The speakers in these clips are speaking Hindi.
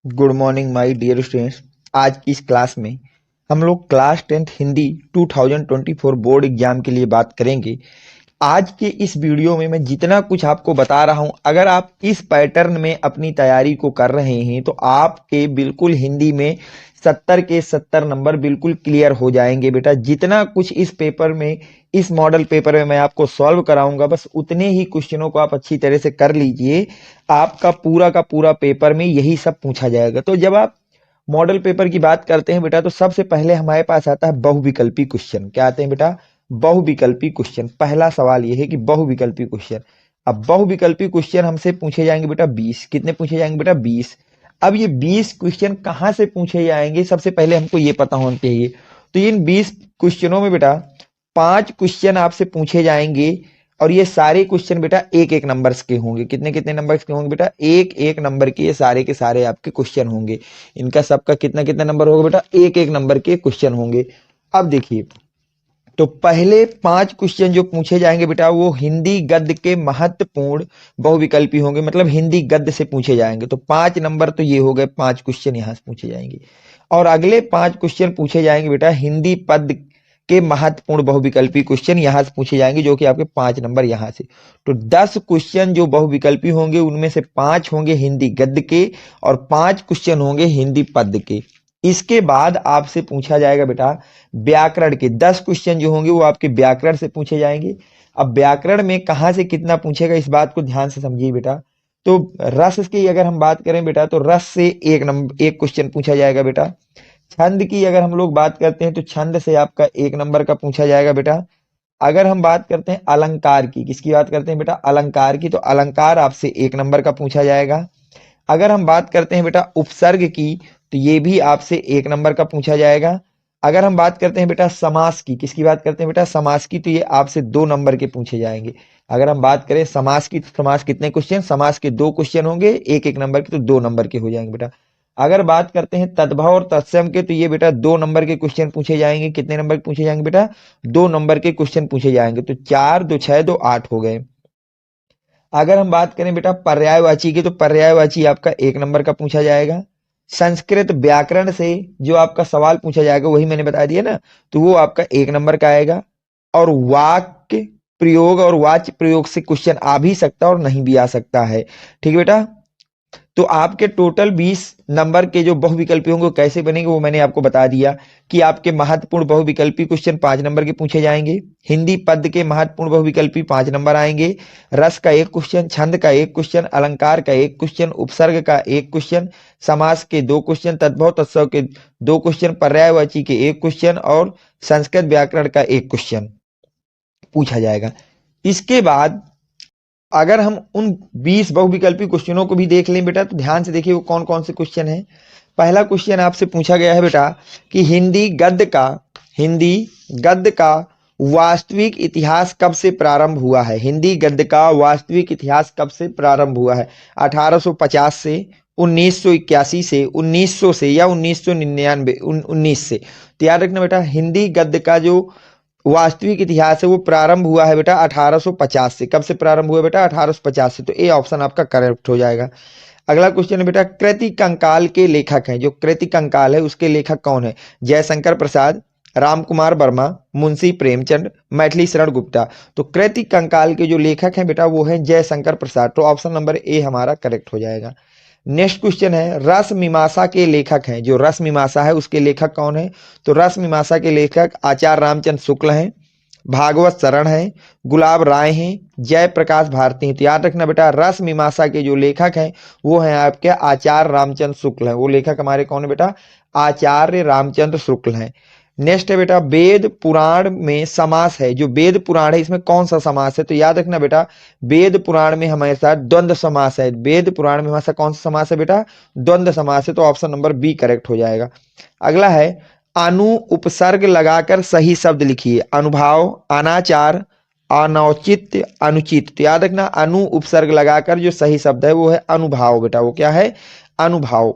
Good morning my dear students. आज की इस क्लास में हम लोग class 10th Hindi 2024 board exam के लिए बात करेंगे। आज के इस वीडियो में मैं जितना कुछ आपको बता रहा हूं, अगर आप इस पैटर्न में अपनी तैयारी को कर रहे हैं तो आपके बिल्कुल हिंदी में 70 के 70 नंबर बिल्कुल क्लियर हो जाएंगे बेटा। जितना कुछ इस पेपर में, इस मॉडल पेपर में मैं आपको सॉल्व कराऊंगा, बस उतने ही क्वेश्चनों को आप अच्छी तरह से कर लीजिए। आपका पूरा का पूरा पेपर में यही सब पूछा जाएगा। तो जब आप मॉडल पेपर की बात करते हैं बेटा, तो सबसे पहले हमारे पास आता है बहुविकल्पी क्वेश्चन। क्या आते हैं बेटा? बहुविकल्पी क्वेश्चन। पहला सवाल यह है कि बहुविकल्पी क्वेश्चन। अब बहुविकल्पी क्वेश्चन हमसे पूछे जाएंगे बेटा 20। कितने पूछे जाएंगे बेटा? 20। अब ये 20 क्वेश्चन कहां से पूछे जाएंगे, सबसे पहले हमको ये पता होना चाहिए। तो इन 20 क्वेश्चनों में बेटा 5 क्वेश्चन आपसे पूछे जाएंगे और ये सारे क्वेश्चन बेटा एक एक नंबर के होंगे। कितने कितने नंबर के होंगे बेटा? एक एक नंबर के ये सारे के सारे आपके क्वेश्चन होंगे। इनका सबका कितना कितना नंबर होगा बेटा? एक एक नंबर के क्वेश्चन होंगे। अब देखिए, तो पहले 5 क्वेश्चन जो पूछे जाएंगे बेटा वो हिंदी गद्य के महत्वपूर्ण बहुविकल्पी होंगे, मतलब हिंदी गद्य से पूछे जाएंगे। तो 5 नंबर तो ये हो गए, 5 क्वेश्चन यहां से पूछे जाएंगे। और अगले 5 क्वेश्चन पूछे जाएंगे बेटा हिंदी पद के महत्वपूर्ण बहुविकल्पी क्वेश्चन यहां से पूछे जाएंगे, जो कि आपके 5 नंबर यहां से। तो 10 क्वेश्चन जो बहुविकल्पी होंगे उनमें से 5 होंगे हिंदी गद्य के और 5 क्वेश्चन होंगे हिंदी पद के। इसके बाद आपसे पूछा जाएगा बेटा व्याकरण के 10 क्वेश्चन जो होंगे वो आपके व्याकरण से पूछे जाएंगे। अब व्याकरण में कहां से कितना पूछेगा, इस बात को ध्यान से समझिए बेटा। तो रस की अगर हम बात करें बेटा, तो रस से एक क्वेश्चन पूछा जाएगा बेटा। छंद की अगर हम लोग बात करते हैं तो छंद से आपका 1 नंबर का पूछा जाएगा बेटा। अगर हम बात करते हैं अलंकार की, किसकी बात करते हैं बेटा? अलंकार की, तो अलंकार आपसे 1 नंबर का पूछा जाएगा। अगर हम बात करते हैं बेटा उपसर्ग की, तो ये भी आपसे 1 नंबर का पूछा जाएगा। अगर हम बात करते हैं बेटा समास की, किसकी बात करते हैं बेटा? समास की, तो ये आपसे 2 नंबर के पूछे जाएंगे। अगर हम बात करें समास की, तो समास कितने क्वेश्चन? समास के 2 क्वेश्चन होंगे, एक एक नंबर के, तो 2 नंबर के हो जाएंगे बेटा। अगर बात करते हैं तद्भव और तत्सम के, तो ये बेटा 2 नंबर के क्वेश्चन पूछे जाएंगे। कितने नंबर के पूछे जाएंगे बेटा? 2 नंबर के क्वेश्चन पूछे जाएंगे। तो 4 2 6 2 8 हो गए। अगर हम बात करें बेटा पर्यायवाची की, तो पर्यायवाची आपका 1 नंबर का पूछा जाएगा। संस्कृत व्याकरण से जो आपका सवाल पूछा जाएगा वही मैंने बता दिया ना, तो वो आपका 1 नंबर का आएगा। और वाक्य प्रयोग और वाच्य प्रयोग से क्वेश्चन आ भी सकता है और नहीं भी आ सकता है। ठीक है बेटा। तो आपके टोटल 20 नंबर के जो बहुविकल्पी होंगे वो कैसे बनेंगे वो मैंने आपको बता दिया कि आपके महत्वपूर्ण बहुविकल्पी क्वेश्चन 5 नंबर के पूछे जाएंगे। हिंदी पद के महत्वपूर्ण बहुविकल्पी 5 नंबर आएंगे। रस का 1 क्वेश्चन, छंद का 1 क्वेश्चन, अलंकार का 1 क्वेश्चन, उपसर्ग का 1 क्वेश्चन, समास के 2 क्वेश्चन, तद्भव तत्सव के 2 क्वेश्चन, पर्यायवाची के 1 क्वेश्चन और संस्कृत व्याकरण का 1 क्वेश्चन पूछा जाएगा। इसके बाद अगर हम उन 20 बहुविकल्पी क्वेश्चनों को भी देख लें बेटा, तो ध्यान से देखिए वो कौन कौन से क्वेश्चन है। पहला क्वेश्चन आपसे पूछा गया है बेटा कि हिंदी गद्य का वास्तविक इतिहास कब से प्रारंभ हुआ है? हिंदी गद्य का वास्तविक इतिहास कब से प्रारंभ हुआ है? 1850 से, 1981 से, 1900 से, या 1999 19 से? तो याद रखना बेटा, हिंदी गद्य का जो वास्तविक इतिहास है वो प्रारंभ हुआ है बेटा 1850 से। कब से प्रारंभ हुआ बेटा? 1850 से। तो ए ऑप्शन आपका करेक्ट हो जाएगा। अगला क्वेश्चन है बेटा कृति कंकाल के लेखक हैं। जो कृति कंकाल है उसके लेखक कौन है? जयशंकर प्रसाद, राम कुमार वर्मा, मुंशी प्रेमचंद, मैथिली शरण गुप्ता। तो कृति कंकाल के जो लेखक हैं बेटा वो है जयशंकर प्रसाद। तो ऑप्शन नंबर ए हमारा करेक्ट हो जाएगा। नेक्स्ट क्वेश्चन है रस मीमांसा के लेखक हैं। जो रस मीमांसा है उसके लेखक कौन है? तो रस मीमांसा के लेखक आचार्य रामचंद्र शुक्ल हैं, भागवत शरण है, गुलाब राय हैं, जयप्रकाश भारती हैं। तो याद रखना बेटा रस मीमांसा के जो लेखक हैं वो हैं आपके आचार्य रामचंद्र शुक्ल हैं। वो लेखक हमारे कौन है बेटा? आचार्य रामचंद्र शुक्ल हैं। नेक्स्ट है बेटा वेद पुराण में समास है। जो वेद पुराण है इसमें कौन सा समास है? तो याद रखना बेटा वेद पुराण में हमारे साथ द्वंद्व समास है। वेद पुराण में हमारे साथ कौन सा समास है बेटा? द्वंद्व समास है। तो ऑप्शन नंबर बी करेक्ट हो जाएगा। अगला है अनु उपसर्ग लगाकर सही शब्द लिखिए। अनुभाव, अनाचार, अनौचित्य, अनुचित। तो याद रखना अनु उपसर्ग लगाकर जो सही शब्द है वो है अनुभाव बेटा। वो क्या है? अनुभाव।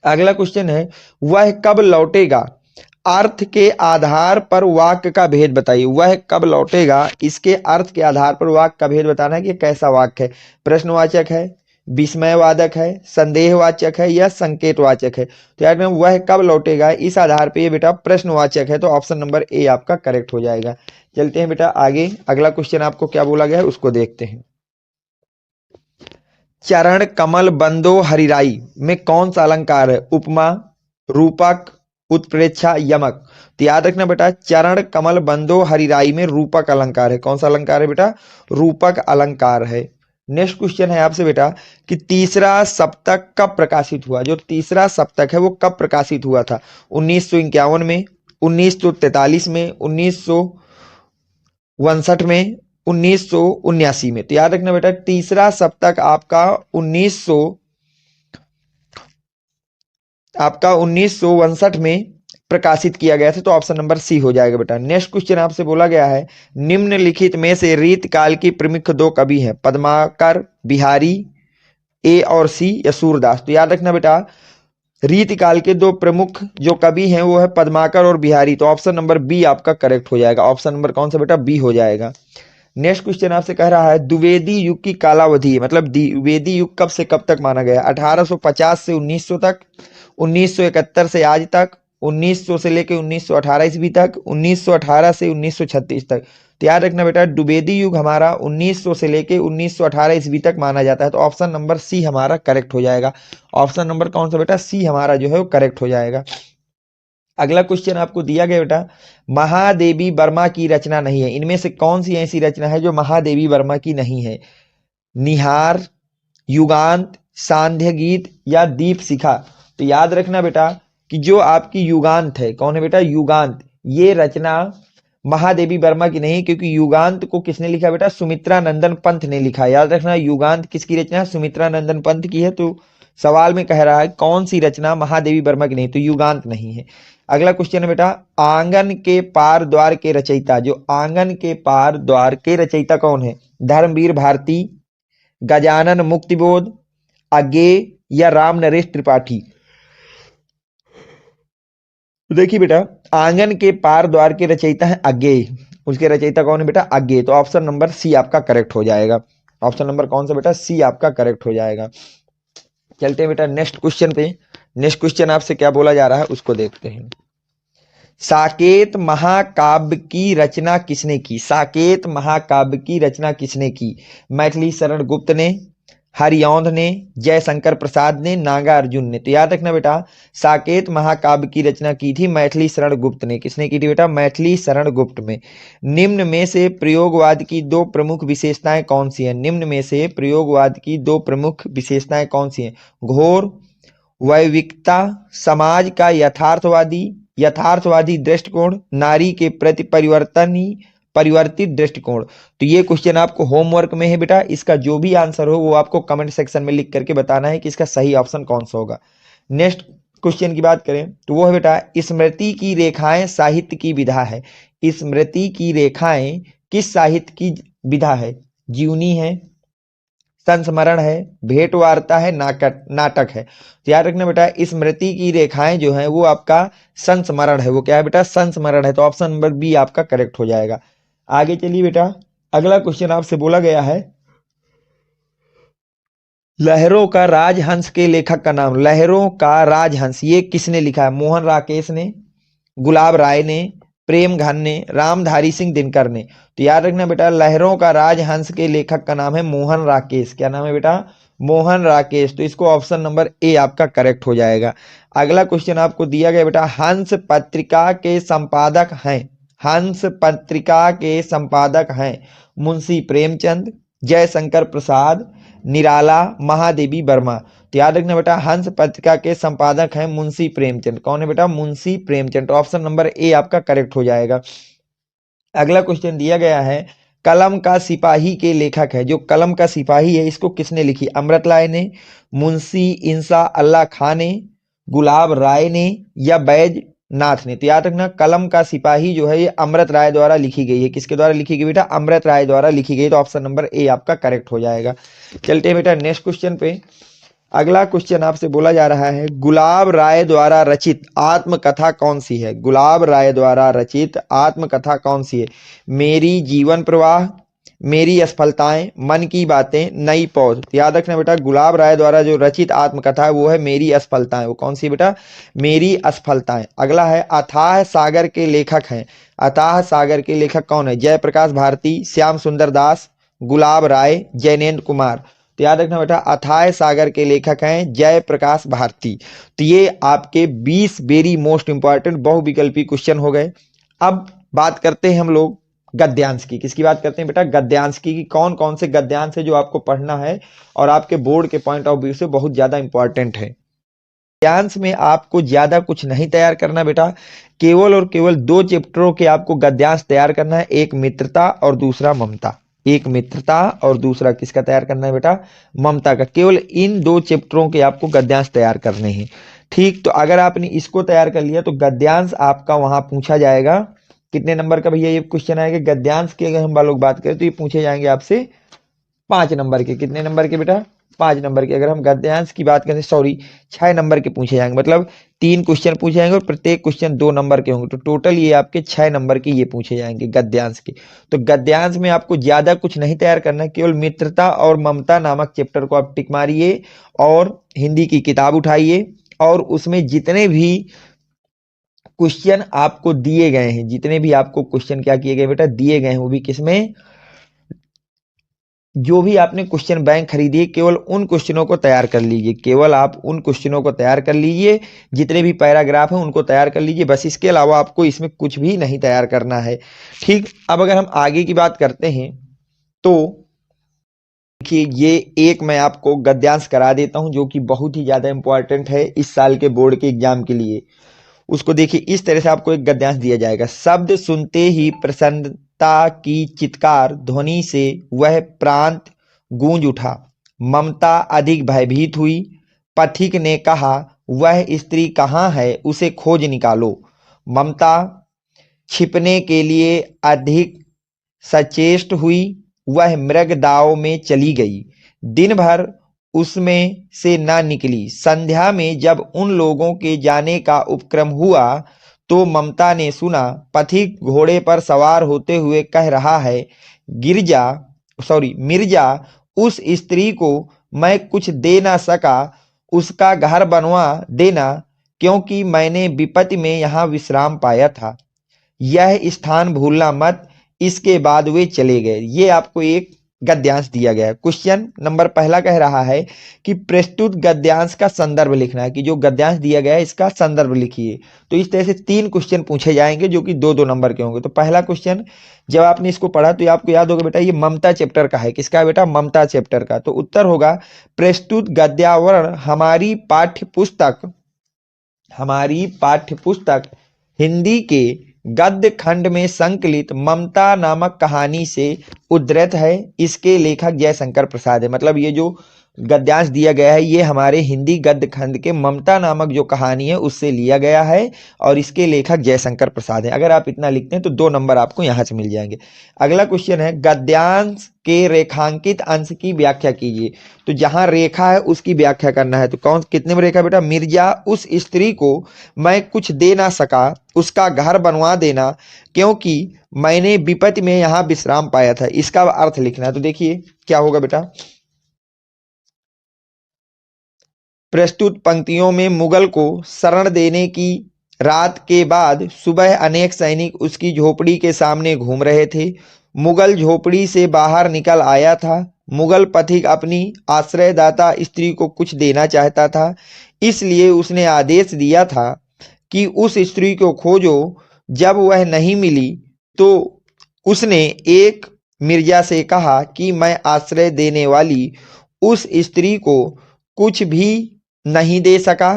अगला क्वेश्चन है वह कब लौटेगा? अर्थ के आधार पर वाक्य का भेद बताइए। वह कब लौटेगा, इसके अर्थ के आधार पर वाक्य का भेद बताना है कि कैसा वाक्य है। प्रश्नवाचक है, विस्मयवाचक है, संदेहवाचक है या संकेतवाचक है? तो यार वह कब लौटेगा, इस आधार पे ये बेटा प्रश्नवाचक है, तो ऑप्शन नंबर ए आपका करेक्ट हो जाएगा। चलते हैं बेटा आगे, अगला क्वेश्चन आपको क्या बोला गया है उसको देखते हैं। चरण कमल बंदो हरिराई में कौन सा अलंकार है? उपमा, रूपक, उत्प्रेक्षा, यमक। तो याद रखना बेटा, चरण कमल बंदो हरिराई में रूपक अलंकार है। कौन सा अलंकार है बेटा? रूपक अलंकार है। नेक्स्ट क्वेश्चन है आपसे बेटा कि तीसरा सप्तक कब प्रकाशित हुआ? जो तीसरा सप्तक है वो कब प्रकाशित हुआ था? 1951 में, 1943 में, 1962 में, 1979 में। तो याद रखना बेटा, तीसरा सप्तक आपका 1962 में प्रकाशित किया गया था, तो ऑप्शन नंबर सी हो जाएगा बेटा। नेक्स्ट क्वेश्चन आपसे बोला गया है निम्नलिखित में से रीतकाल की प्रमुख दो कवि हैं, पद्माकर, बिहारी, ए और सी या सूरदास। तो याद रखना बेटा, रीतकाल के दो प्रमुख जो कवि हैं वो है पद्माकर और बिहारी, तो ऑप्शन नंबर बी आपका करेक्ट हो जाएगा। ऑप्शन नंबर कौन सा बेटा? बी हो जाएगा। नेक्स्ट क्वेश्चन आपसे कह रहा है द्विवेदी युग की कालावधि, मतलब द्विवेदी युग कब से कब तक माना गया? 1850 से 1900 तक, 1971 से आज तक, 1900 से लेकर 1918 ईस्वी तक, 1918 से 1936 तक। तो याद रखना बेटा, द्विवेदी युग हमारा 1900 से लेकर 1918 ईस्वी तक माना जाता है, तो ऑप्शन नंबर सी हमारा करेक्ट हो जाएगा। ऑप्शन नंबर कौन सा बेटा? सी हमारा जो है वो करेक्ट हो जाएगा। अगला क्वेश्चन आपको दिया गया बेटा, महादेवी वर्मा की रचना नहीं है, इनमें से कौन सी ऐसी रचना है जो महादेवी वर्मा की नहीं है? निहार, युगांत, सांध्य गीत या दीप शिखा। तो याद रखना बेटा कि जो आपकी युगांत है, कौन है बेटा? युगांत, ये रचना महादेवी वर्मा की नहीं, क्योंकि युगांत को किसने लिखा बेटा? सुमित्रा नंदन पंत ने लिखा। याद रखना युगांत किसकी रचना है? सुमित्रा नंदन पंत की है। तो सवाल में कह रहा है कौन सी रचना महादेवी वर्मा की नहीं, तो युगांत नहीं है। अगला क्वेश्चन है बेटा, आंगन के पार द्वार के रचयिता, जो आंगन के पार द्वार के रचयिता कौन है? धर्मवीर भारती, गजानन मुक्तिबोध, अज्ञेय या राम नरेश त्रिपाठी। देखिए बेटा, आंगन के पार द्वार के रचयिता है अज्ञेय, उसके रचयिता कौन है बेटा? अज्ञेय, तो ऑप्शन नंबर सी आपका करेक्ट हो जाएगा। ऑप्शन नंबर कौन सा बेटा? सी आपका करेक्ट हो जाएगा। चलते हैं बेटा नेक्स्ट क्वेश्चन पे। नेक्स्ट क्वेश्चन आपसे क्या बोला जा रहा है उसको देखते हैं। साकेत महाकाव्य की रचना किसने की? साकेत महाकाव्य की रचना किसने की? मैथिली शरण गुप्त ने, हरिऔंध ने, जयशंकर प्रसाद ने, नागार्जुन ने। तो याद रखना बेटा, साकेत महाकाव्य की रचना की थी मैथिली शरण गुप्त ने। किसने की थी बेटा? मैथिली शरण गुप्त में। निम्न में से प्रयोगवाद की दो प्रमुख विशेषताएं कौन सी हैं? निम्न में से प्रयोगवाद की दो प्रमुख विशेषताएं कौन सी हैं? घोर वैविकता, समाज का यथार्थवादी दृष्टिकोण, नारी के प्रति परिवर्तित दृष्टिकोण। तो ये क्वेश्चन आपको होमवर्क में है बेटा, इसका जो भी आंसर हो वो आपको कमेंट सेक्शन में लिख करके बताना है कि इसका सही ऑप्शन कौन सा होगा। नेक्स्ट क्वेश्चन की बात करें तो वो है बेटा, स्मृति की रेखाएं साहित्य की विधा है। स्मृति की रेखाएं किस साहित्य की विधा है? जीवनी है, संस्मरण है, भेंट वार्ता है, नाटक है। तो याद रखना बेटा, स्मृति की रेखाएं जो है वो आपका संस्मरण है। वो क्या है बेटा? संस्मरण है, तो ऑप्शन नंबर बी आपका करेक्ट हो जाएगा। आगे चलिए बेटा, अगला क्वेश्चन आपसे बोला गया है लहरों का राजहंस के लेखक का नाम। लहरों का राजहंस ये किसने लिखा है? मोहन राकेश ने, गुलाब राय ने, प्रेम घन ने, रामधारी सिंह दिनकर ने। तो याद रखना बेटा, लहरों का राजहंस के लेखक का नाम है मोहन राकेश। क्या नाम है बेटा? मोहन राकेश। तो इसको ऑप्शन नंबर ए आपका करेक्ट हो जाएगा। अगला क्वेश्चन आपको दिया गया बेटा, हंस पत्रिका के संपादक हैं, हंस पत्रिका के संपादक हैं मुंशी प्रेमचंद, जयशंकर प्रसाद, निराला, महादेवी वर्मा। तो याद रखना बेटा, हंस पत्रिका के संपादक हैं मुंशी प्रेमचंद। कौन है बेटा? मुंशी प्रेमचंद। तो ऑप्शन नंबर ए आपका करेक्ट हो जाएगा। अगला क्वेश्चन दिया गया है, कलम का सिपाही के लेखक है। जो कलम का सिपाही है इसको किसने लिखी? अमृतलाल ने, मुंशी इंसा अल्लाह खां ने, गुलाब राय ने या बैजनाथ ने। तो याद रखना, कलम का सिपाही जो है ये अमृत राय द्वारा लिखी गई है। किसके द्वारा लिखी गई बेटा? अमृत राय द्वारा लिखी गई। तो ऑप्शन नंबर ए आपका करेक्ट हो जाएगा। चलते हैं बेटा नेक्स्ट क्वेश्चन पे। अगला क्वेश्चन आपसे बोला जा रहा है, गुलाब राय द्वारा रचित आत्मकथा कौन सी है? गुलाब राय द्वारा रचित आत्मकथा कौन सी है? मेरी जीवन प्रवाह, मेरी असफलताएं, मन की बातें, नई पौध। तो याद रखना बेटा, गुलाब राय द्वारा जो रचित आत्मकथा है वो है मेरी असफलताएं। वो कौन सी बेटा? मेरी असफलताएं। अगला है अथाह सागर के लेखक हैं। अथाह सागर के लेखक कौन है? जयप्रकाश भारती, श्याम सुंदर दास, गुलाब राय, जैनेन्द्र कुमार। तो याद रखना बेटा, अथाह सागर के लेखक हैं जयप्रकाश भारती। तो ये आपके 20 वेरी मोस्ट इंपॉर्टेंट बहुविकल्पी क्वेश्चन हो गए। अब बात करते हैं हम लोग गद्यांश की। किसकी बात करते हैं बेटा? गद्यांश की। कौन कौन से गद्यांश है जो आपको पढ़ना है और आपके बोर्ड के पॉइंट ऑफ व्यू से बहुत ज्यादा इंपॉर्टेंट है। गद्यांश में आपको ज्यादा कुछ नहीं तैयार करना बेटा, केवल और केवल 2 चैप्टरों के आपको गद्यांश तैयार करना है, एक मित्रता और दूसरा ममता। एक मित्रता और दूसरा किसका तैयार करना है बेटा? ममता का। केवल इन 2 चैप्टरों के आपको गद्यांश तैयार करने हैं। ठीक, तो अगर आपने इसको तैयार कर लिया तो गद्यांश आपका वहां पूछा जाएगा। कितने नंबर का भैया ये क्वेश्चन आएगा गद्यांश की? अगर हम लोग बात करें तो ये पूछे जाएंगे आपसे 5 नंबर के। कितने नंबर के बेटा? 5 नंबर के। अगर हम गद्यांश की बात करें, सॉरी 6 नंबर के पूछे जाएंगे, मतलब 3 क्वेश्चन पूछे जाएंगे और प्रत्येक क्वेश्चन 2 नंबर के होंगे। तो टोटल ये आपके 6 नंबर के ये पूछे जाएंगे गद्यांश के। तो गद्यांश में आपको ज्यादा कुछ नहीं तैयार करना है, केवल मित्रता और ममता नामक चैप्टर को आप टिक मारिए और हिंदी की किताब उठाइए और उसमें जितने भी क्वेश्चन आपको दिए गए हैं, जितने भी आपको क्वेश्चन क्या किए गए बेटा? दिए गए हैं, वो भी किसमें? जो भी आपने क्वेश्चन बैंक खरीदी है, केवल उन क्वेश्चनों को तैयार कर लीजिए। केवल आप उन क्वेश्चनों को तैयार कर लीजिए, जितने भी पैराग्राफ हैं उनको तैयार कर लीजिए, बस। इसके अलावा आपको इसमें कुछ भी नहीं तैयार करना है। ठीक, अब अगर हम आगे की बात करते हैं तो देखिए, ये एक मैं आपको गद्यांश करा देता हूं जो कि बहुत ही ज्यादा इंपॉर्टेंट है इस साल के बोर्ड के एग्जाम के लिए। उसको देखिए, इस तरह से आपको एक गद्यांश दिया जाएगा। शब्द सुनते ही प्रसन्नता की चित्कार ध्वनि से वह प्रांत गूंज उठा। ममता अधिक भयभीत हुई। पथिक ने कहा, वह स्त्री कहाँ है, उसे खोज निकालो। ममता छिपने के लिए अधिक सचेष्ट हुई। वह मृग दाव में चली गई। दिन भर उसमें से न निकली। संध्या में जब उन लोगों के जाने का उपक्रम हुआ तो ममता ने सुना, पथिक घोड़े पर सवार होते हुए कह रहा है, मिर्जा, उस स्त्री को मैं कुछ दे ना सका, उसका घर बनवा देना, क्योंकि मैंने विपत्ति में यहां विश्राम पाया था। यह स्थान भूलना मत। इसके बाद वे चले गए। ये आपको एक गद्यांश दिया गया है। क्वेश्चन नंबर पहला कह रहा है कि प्रस्तुत गद्यांश का संदर्भ लिखना है, कि जो गद्यांश दिया गया है इसका संदर्भ लिखिए। तो इस तरह से 3 क्वेश्चन पूछे जाएंगे जो कि 2-2 नंबर के होंगे। तो पहला क्वेश्चन जब आपने इसको पढ़ा तो आपको याद होगा बेटा, ये ममता चैप्टर का है। किसका है बेटा? ममता चैप्टर का। तो उत्तर होगा, प्रस्तुत गद्यावरण हमारी पाठ्य पुस्तक हिंदी के गद्य खंड में संकलित ममता नामक कहानी से उद्धृत है। इसके लेखक जयशंकर प्रसाद है। मतलब ये जो गद्यांश दिया गया है ये हमारे हिंदी गद्य खंड के ममता नामक जो कहानी है उससे लिया गया है और इसके लेखक जयशंकर प्रसाद है। अगर आप इतना लिखते हैं तो 2 नंबर आपको यहां से मिल जाएंगे। अगला क्वेश्चन है, गद्यांश के रेखांकित अंश की व्याख्या कीजिए। तो जहां रेखा है उसकी व्याख्या करना है। तो कौन कितने में रेखा बेटा? मिर्जा, उस स्त्री को मैं कुछ दे ना सका, उसका घर बनवा देना, क्योंकि मैंने विपत्ति में यहां विश्राम पाया था। इसका अर्थ लिखना है। तो देखिए क्या होगा बेटा, प्रस्तुत पंक्तियों में मुगल को शरण देने की रात के बाद सुबह अनेक सैनिक उसकी झोपड़ी के सामने घूम रहे थे। मुगल झोपड़ी से बाहर निकल आया था। मुगल पथिक अपनी आश्रयदाता स्त्री को कुछ देना चाहता था, इसलिए उसने आदेश दिया था कि उस स्त्री को खोजो। जब वह नहीं मिली तो उसने एक मिर्जा से कहा कि मैं आश्रय देने वाली उस स्त्री को कुछ भी नहीं दे सका।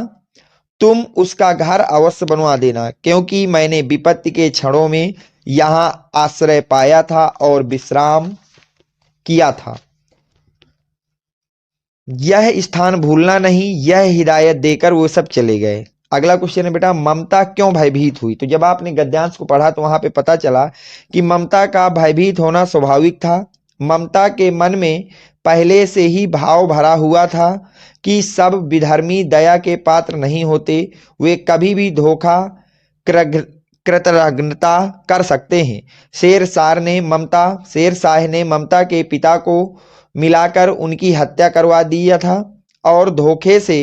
तुम उसका घर अवश्य बनवा देना, क्योंकि मैंने विपत्ति के क्षणों में यहां आश्रय पाया था और विश्राम किया था। यह स्थान भूलना नहीं, यह हिदायत देकर वो सब चले गए। अगला क्वेश्चन है बेटा, ममता क्यों भयभीत हुई? तो जब आपने गद्यांश को पढ़ा तो वहां पे पता चला कि ममता का भयभीत होना स्वाभाविक था। ममता के मन में पहले से ही भाव भरा हुआ था कि सब विधर्मी दया के पात्र नहीं होते, वे कभी भी धोखा कृतज्ञता कर सकते हैं। शेर शाह ने ममता के पिता को मिलाकर उनकी हत्या करवा दिया था और धोखे से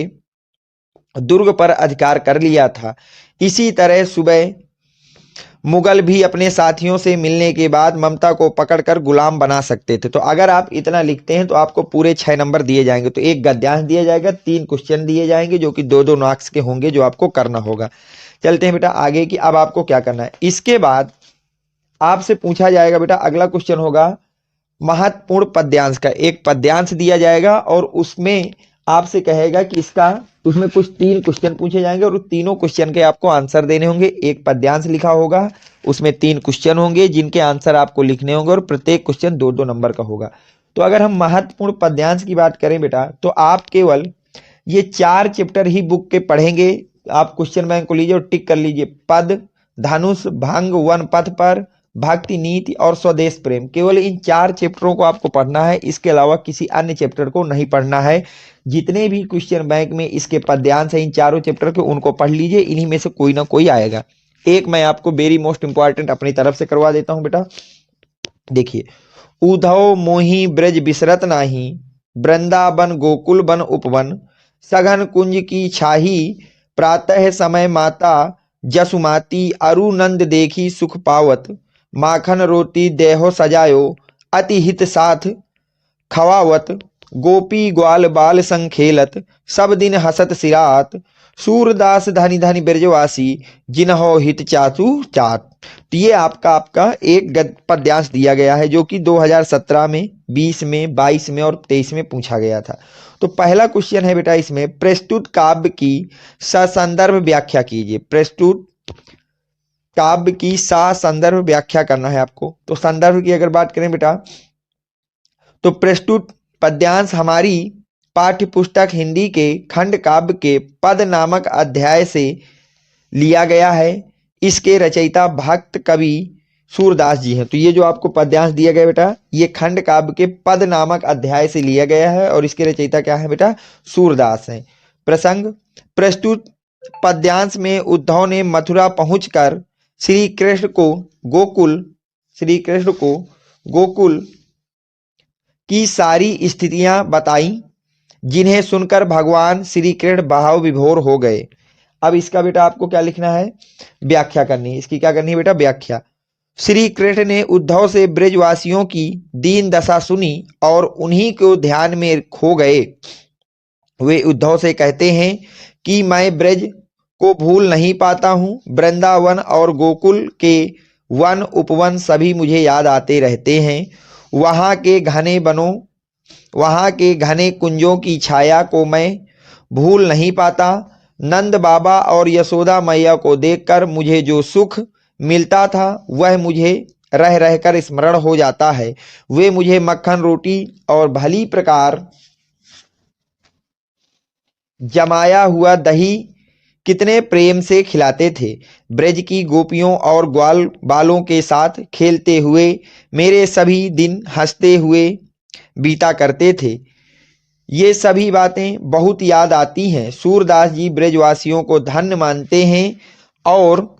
दुर्ग पर अधिकार कर लिया था। इसी तरह सुबह मुगल भी अपने साथियों से मिलने के बाद ममता को पकड़कर गुलाम बना सकते थे। तो अगर आप इतना लिखते हैं तो आपको पूरे 6 नंबर दिए जाएंगे। तो एक गद्यांश दिया जाएगा, 3 क्वेश्चन दिए जाएंगे जो कि 2-2 मार्क्स के होंगे, जो आपको करना होगा। चलते हैं बेटा आगे कि अब आपको क्या करना है। इसके बाद आपसे पूछा जाएगा बेटा, अगला क्वेश्चन होगा महत्वपूर्ण पद्यांश का। एक पद्यांश दिया जाएगा और उसमें आपसे कहेगा कि इसका, उसमें कुछ 3 क्वेश्चन पूछे जाएंगे और तीनों क्वेश्चन के आपको आंसर देने होंगे। एक पद्यांश लिखा होगा, उसमें 3 क्वेश्चन होंगे जिनके आंसर आपको लिखने होंगे और प्रत्येक क्वेश्चन 2-2 नंबर का होगा। तो अगर हम महत्वपूर्ण पद्यांश की बात करें बेटा, तो आप केवल ये 4 चैप्टर ही बुक के पढ़ेंगे। आप क्वेश्चन बैंक को लीजिए और टिक कर लीजिए। पद, धनुष, भंग, वन पथ पर, भक्ति, नीति और स्वदेश प्रेम, केवल इन 4 चैप्टरों को आपको पढ़ना है। इसके अलावा किसी अन्य चैप्टर को नहीं पढ़ना है। जितने भी क्वेश्चन बैंक में इसके पद्यांश है इन चारों चैप्टर के, उनको पढ़ लीजिए। इन्हीं में से कोई ना कोई आएगा। एक मैं आपको वेरी मोस्ट इंपॉर्टेंट अपनी तरफ से करवा देता हूं बेटा। देखिए, उधव मोही ब्रज बिसरत नाही, वृंदावन गोकुल बन उपवन, सघन कुंज की छाही, प्रातः समय माता जसुमाती, अरुनंद देखी सुख पावत, माखन रोटी देहो सजायो, अति हित साथ खवावत, गोपी ग्वाल बाल संग खेलत, सब दिन हसत सिरात, सूरदास धनी धनी ब्रजवासी, जिन्हो हित चाचू चाट। तो ये आपका एक पद्यांश दिया गया है जो कि 2017 में, 20 में, 22 में और 23 में पूछा गया था। तो पहला क्वेश्चन है बेटा इसमें, प्रस्तुत काव्य की ससंदर्भ व्याख्या कीजिए। प्रस्तुत काव्य की ससंदर्भ व्याख्या करना है आपको। तो संदर्भ की अगर बात करें बेटा, तो प्रस्तुत पद्यांश हमारी पाठ्य पुस्तक हिंदी के खंड काव्य के पद नामक अध्याय से लिया गया है। इसके रचयिता भक्त कवि सूरदास जी हैं। तो ये जो आपको पद्यांश दिया गया बेटा, ये खंड काव्य के पद नामक अध्याय से लिया गया है और इसके रचयिता क्या है बेटा? सूरदास हैं। प्रसंग, प्रस्तुत पद्यांश में उद्धव ने मथुरा पहुंचकर श्री कृष्ण को गोकुल की सारी स्थितियां बताई, जिन्हें सुनकर भगवान श्री कृष्ण भाव विभोर हो गए। अब इसका बेटा आपको क्या लिखना है? व्याख्या करनी है। इसकी क्या करनी है बेटा? व्याख्या। श्री कृष्ण ने उद्धव से ब्रजवासियों की दीन दशा सुनी और उन्हीं को ध्यान में खो गए। वे उद्धव से कहते हैं कि मैं ब्रज को भूल नहीं पाता हूँ। वृंदावन और गोकुल के वन उपवन सभी मुझे याद आते रहते हैं। वहाँ के घने कुंजों की छाया को मैं भूल नहीं पाता। नंद बाबा और यशोदा मैया को देखकर मुझे जो सुख मिलता था वह मुझे रह रहकर स्मरण हो जाता है। वे मुझे मक्खन रोटी और भली प्रकार जमाया हुआ दही कितने प्रेम से खिलाते थे। ब्रज की गोपियों और ग्वाल बालों के साथ खेलते हुए मेरे सभी दिन हंसते हुए बीता करते थे। ये सभी बातें बहुत याद आती हैं। सूरदास जी ब्रजवासियों को धन्य मानते हैं और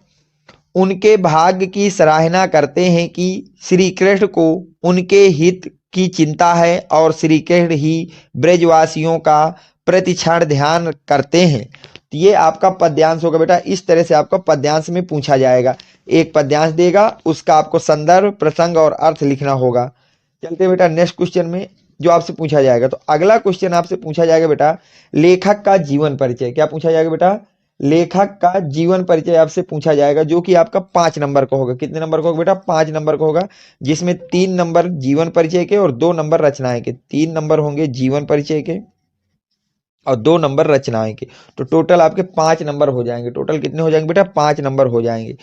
उनके भाग्य की सराहना करते हैं कि श्री कृष्ण को उनके हित की चिंता है और श्री कृष्ण ही ब्रजवासियों का प्रतिक्षण ध्यान करते हैं। तो ये आपका पद्यांश होगा बेटा। इस तरह से आपका पद्यांश में पूछा जाएगा। एक पद्यांश देगा, उसका आपको संदर्भ, प्रसंग और अर्थ लिखना होगा। चलते बेटा नेक्स्ट क्वेश्चन में जो आपसे पूछा जाएगा। तो अगला क्वेश्चन आपसे पूछा जाएगा बेटा, लेखक का जीवन परिचय। क्या पूछा जाएगा बेटा? लेखक का जीवन परिचय आपसे पूछा जाएगा, जो कि आपका 5 नंबर का होगा। कितने नंबर का होगा बेटा? 5 नंबर का होगा, जिसमें 3 नंबर जीवन परिचय के और 2 नंबर रचनाएं के। 3 नंबर होंगे जीवन परिचय के और 2 नंबर रचनाएं के। तो टोटल आपके 5 नंबर हो जाएंगे। टोटल कितने हो जाएंगे बेटा? 5 नंबर हो जाएंगे।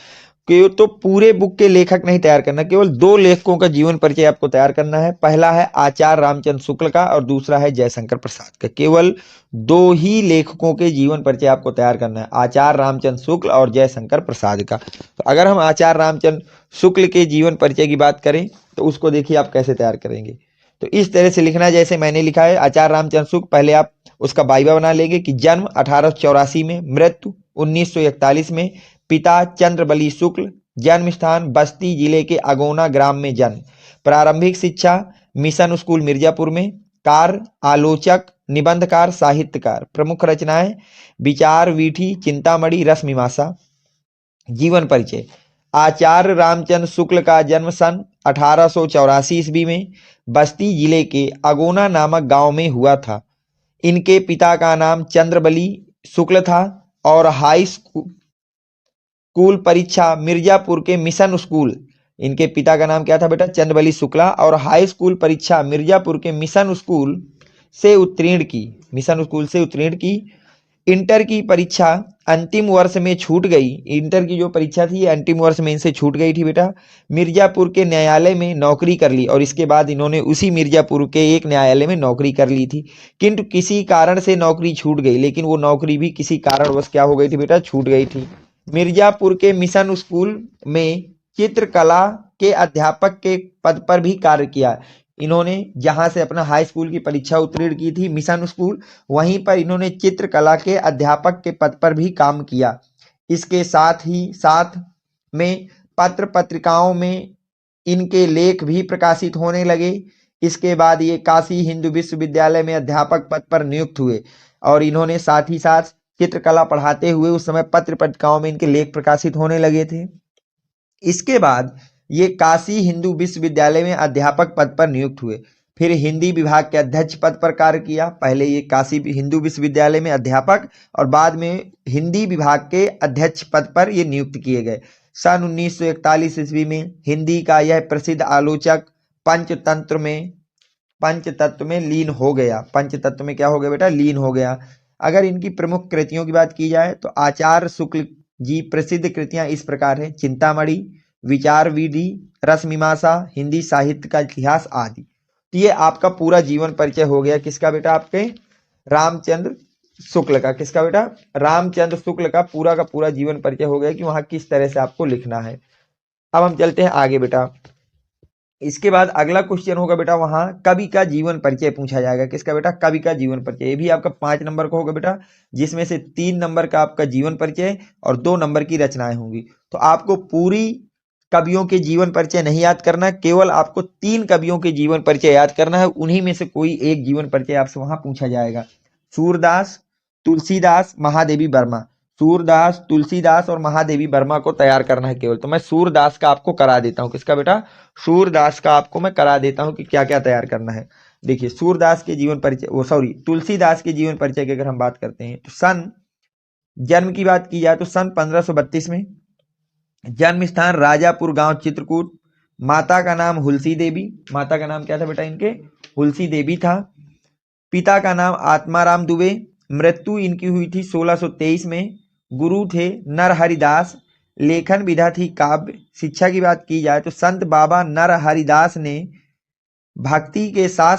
तो पूरे बुक के लेखक नहीं तैयार करना, केवल 2 लेखकों का जीवन परिचय आपको तैयार करना है। पहला है आचार्य रामचंद्र शुक्ल का और दूसरा है जयशंकर प्रसाद का। केवल 2 ही लेखकों के जीवन परिचय आपको तैयार करना है, आचार्य रामचंद्र शुक्ल और जयशंकर प्रसाद का। तो अगर हम आचार्य रामचंद्र शुक्ल के जीवन परिचय की बात करें तो उसको देखिए आप कैसे तैयार करेंगे। तो इस तरह से लिखना है जैसे मैंने लिखा है। आचार्य रामचंद्र शुक्ल, पहले आप उसका वाइवा बना लेंगे कि जन्म 1884 में, मृत्यु 1941 में, पिता चंद्रबली शुक्ल, जन्म स्थान बस्ती जिले के अगोना ग्राम में जन्म। प्रारंभिक शिक्षा मिशन स्कूल मिर्जापुर में। कार्य आलोचक, निबंधकार, साहित्यकार। प्रमुख रचनाएं विचार वीठी, चिंतामणि, रस मीमांसा। जीवन परिचय आचार्य रामचंद्र शुक्ल का जन्म सन 1884 ईस्वी में बस्ती जिले के अगोना नामक गांव में हुआ था। इनके पिता का नाम चंद्रबली शुक्ल था और हाई स्कूल परीक्षा मिर्जापुर के मिशन स्कूल, इनके पिता का नाम क्या था बेटा? चंद्रबली शुक्ला। और हाई स्कूल परीक्षा मिर्जापुर के मिशन स्कूल से उत्तीर्ण की, मिशन स्कूल से उत्तीर्ण की। इंटर की परीक्षा अंतिम वर्ष में छूट गई। इंटर की जो परीक्षा थी ये अंतिम वर्ष में इनसे छूट गई थी बेटा। मिर्जापुर के न्यायालय में नौकरी कर ली और इसके बाद इन्होंने उसी मिर्जापुर के एक न्यायालय में नौकरी कर ली थी, किंतु किसी कारण से नौकरी छूट गई, लेकिन वो नौकरी भी किसी कारणवश क्या हो गई थी बेटा? छूट गई थी। मिर्जापुर के मिशन स्कूल में चित्रकला के अध्यापक के पद पर भी कार्य किया। इन्होंने जहां से अपना हाई स्कूल की परीक्षा उत्तीर्ण की थी मिशन स्कूल, वहीं पर इन्होंने चित्रकला के अध्यापक के पद पर भी काम किया। इसके साथ ही साथ में पत्र पत्रिकाओं में इनके लेख भी प्रकाशित होने लगे। इसके बाद ये काशी हिंदू विश्वविद्यालय में अध्यापक पद पर नियुक्त हुए और इन्होंने साथ ही साथ चित्रकला पढ़ाते हुए उस समय पत्र पत्रिकाओं में इनके लेख प्रकाशित होने लगे थे। इसके बाद ये काशी हिंदू विश्वविद्यालय में अध्यापक पद पर नियुक्त हुए। फिर हिंदी विभाग के अध्यक्ष पद पर कार्य किया। पहले ये काशी हिंदू विश्वविद्यालय में अध्यापक और बाद में हिंदी विभाग के अध्यक्ष पद पर ये नियुक्त किए गए। सन 1941 ईस्वी में हिंदी का यह प्रसिद्ध आलोचक पंचतत्व में लीन हो गया। पंचतत्व में क्या हो गया बेटा? लीन हो गया। अगर इनकी प्रमुख कृतियों की बात की जाए तो आचार्य शुक्ल जी प्रसिद्ध कृतियां इस प्रकार है: चिंतामणि, विचार विधि, रस मीमांसा, हिंदी साहित्य का इतिहास आदि। तो ये आपका पूरा जीवन परिचय हो गया किसका बेटा? आपके रामचंद्र शुक्ल का। किसका बेटा? रामचंद्र शुक्ल का पूरा जीवन परिचय हो गया कि वहां किस तरह से आपको लिखना है। अब हम चलते हैं आगे बेटा। इसके बाद अगला क्वेश्चन होगा बेटा, वहां कवि का जीवन परिचय पूछा जाएगा। किसका बेटा? कवि का जीवन परिचय। ये भी आपका 5 नंबर का होगा बेटा, जिसमें से 3 नंबर का आपका जीवन परिचय और 2 नंबर की रचनाएं होंगी। तो आपको पूरी कवियों के जीवन परिचय नहीं याद करना, केवल आपको 3 कवियों के जीवन परिचय याद करना है। उन्हीं में से कोई एक जीवन परिचय आपसे वहां पूछा जाएगा। सूरदास, तुलसीदास, महादेवी वर्मा। सूरदास, तुलसीदास और महादेवी वर्मा को तैयार करना है केवल। तो मैं सूरदास का आपको करा देता हूं। किसका बेटा? सूरदास का आपको मैं करा देता हूं कि क्या क्या तैयार करना है। देखिए सूरदास के जीवन परिचय, तुलसीदास के जीवन परिचय की अगर हम बात करते हैं तो जन्म की बात की जाए तो सन 1532 में। जन्म स्थान राजापुर गांव चित्रकूट। माता का नाम हुलसी देवी। माता का नाम क्या था बेटा इनके? हुलसी देवी था। पिता का नाम आत्माराम दुबे। मृत्यु इनकी हुई थी 1623 में। गुरु थे नरहरिदास। लेखन विधा थी काव्य। शिक्षा की बात की जाए तो संत बाबा नरहरिदास ने भक्ति के साथ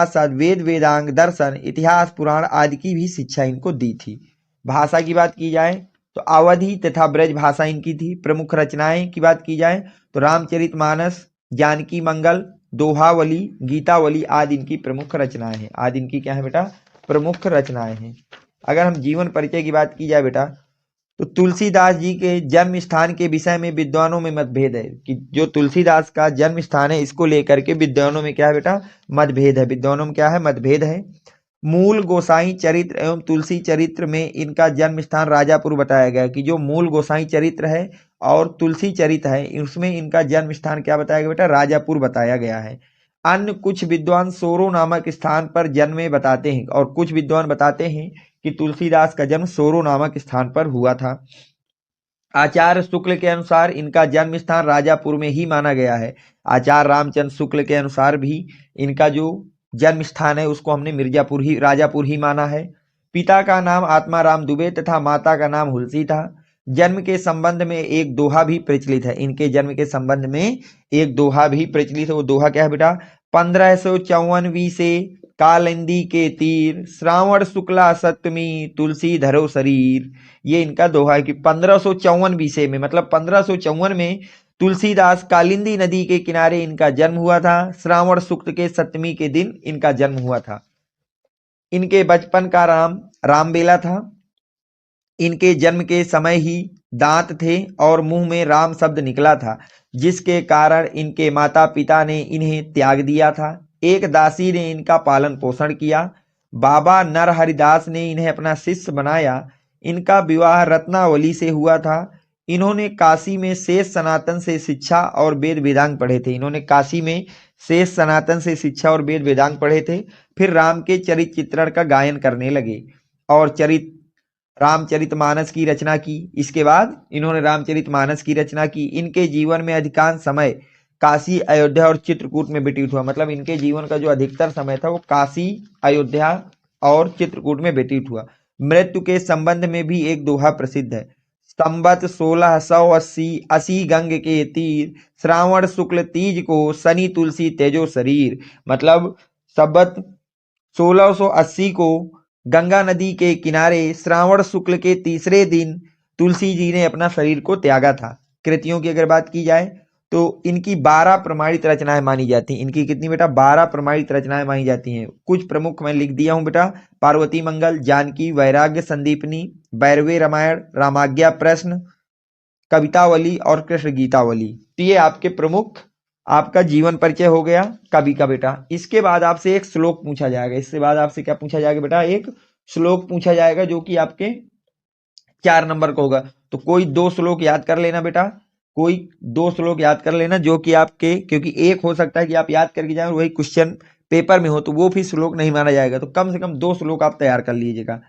साथ वेद वेदांग दर्शन इतिहास पुराण आदि की भी शिक्षा इनको दी थी। भाषा की बात की जाए तो अवधी तथा ब्रज भाषा इनकी थी। प्रमुख रचनाएं की बात की जाए तो रामचरितमानस, जानकी मंगल, दोहावली, गीतावली आदि इनकी प्रमुख रचनाएं हैं। आदि इनकी क्या है बेटा? प्रमुख रचनाएं हैं। अगर हम जीवन परिचय की बात की जाए बेटा तो तुलसीदास जी के जन्म स्थान के विषय में विद्वानों में मतभेद है कि जो तुलसीदास का जन्म स्थान है इसको लेकर के विद्वानों में क्या है बेटा? मतभेद है। विद्वानों में क्या है? मतभेद है। मूल गोसाई चरित्र एवं तुलसी चरित्र में इनका जन्म स्थान राजापुर बताया गया कि जो मूल गोसाई चरित्र है और तुलसी चरित्र है उसमें इनका जन्म स्थान क्या बताया गया बेटा? राजापुर बताया गया है। अन्य कुछ विद्वान सोरो नामक स्थान पर जन्मे बताते हैं और कुछ विद्वान बताते हैं कि तुलसीदास का जन्म सोरो नामक स्थान पर हुआ था। आचार्य शुक्ल के अनुसार इनका जन्म स्थान राजापुर में ही माना गया है। आचार्य रामचंद्र शुक्ल के अनुसार भी इनका जो जन्म स्थान है उसको हमने राजापुर ही माना है। पिता का नाम आत्माराम दुबे तथा माता का नाम हुलसी था। जन्म के संबंध में एक दोहा भी प्रचलित है। इनके जन्म के संबंध में एक दोहा भी प्रचलित है। वो दोहा क्या है बेटा? 1554 से कालिंदी के तीर, श्रावण शुक्ला सप्तमी, तुलसी धरो शरीर। ये इनका दोहा है कि 1554 बीसे में, मतलब 1554 में तुलसीदास कालिंदी नदी के किनारे इनका जन्म हुआ था। श्रावण शुक्ल के सप्तमी के दिन इनका जन्म हुआ था। इनके बचपन का नाम रामबेला था। इनके जन्म के समय ही दांत थे और मुंह में राम शब्द निकला था, जिसके कारण इनके माता पिता ने इन्हें त्याग दिया था। एक दासी ने इनका पालन पोषण किया। बाबा नरहरिदास ने इन्हें अपना शिष्य बनाया। इनका विवाह रत्नावली से हुआ था। इन्होंने काशी में शेष सनातन से शिक्षा और वेद वेदांग पढ़े थे। इन्होंने काशी में शेष सनातन से शिक्षा और वेद वेदांग पढ़े थे। फिर राम के चरित चित्रण का गायन करने लगे और रामचरितमानस की रचना की। इसके बाद इन्होंने रामचरितमानस की रचना की। इनके जीवन में अधिकांश समय काशी, अयोध्या और चित्रकूट में व्यतीत हुआ। मतलब इनके जीवन का जो अधिकतर समय था वो काशी, अयोध्या और चित्रकूट में व्यतीत हुआ। मृत्यु के संबंध में भी एक दोहा प्रसिद्ध है। संबत 1680 असी गंग के तीर, श्रावण शुक्ल तीज को शनि तुलसी तेजो शरीर। मतलब संबत 1680 को गंगा नदी के किनारे श्रावण शुक्ल के तीसरे दिन तुलसी जी ने अपना शरीर को त्यागा था। कृतियों की अगर बात की जाए तो इनकी 12 प्रमाणित रचनाएं मानी जाती हैं। इनकी कितनी बेटा? 12 प्रमाणित रचनाएं मानी जाती हैं। कुछ प्रमुख मैं लिख दिया हूं बेटा। पार्वती मंगल, जानकी, वैराग्य संदीपनी, भैरवे रामायण, रामाज्ञा प्रश्न, कवितावली और कृष्ण गीतावली। तो ये आपके प्रमुख, आपका जीवन परिचय हो गया कवि का बेटा। इसके बाद आपसे एक श्लोक पूछा जाएगा। इसके बाद आपसे क्या पूछा जाएगा बेटा? एक श्लोक पूछा जाएगा जो कि आपके 4 नंबर का होगा। तो कोई 2 श्लोक याद कर लेना बेटा। कोई 2 श्लोक याद कर लेना जो कि आपके, क्योंकि एक हो सकता है कि आप याद करके जाए और वही क्वेश्चन पेपर में हो तो वो फिर श्लोक नहीं माना जाएगा। तो कम से कम 2 श्लोक आप तैयार कर लीजिएगा।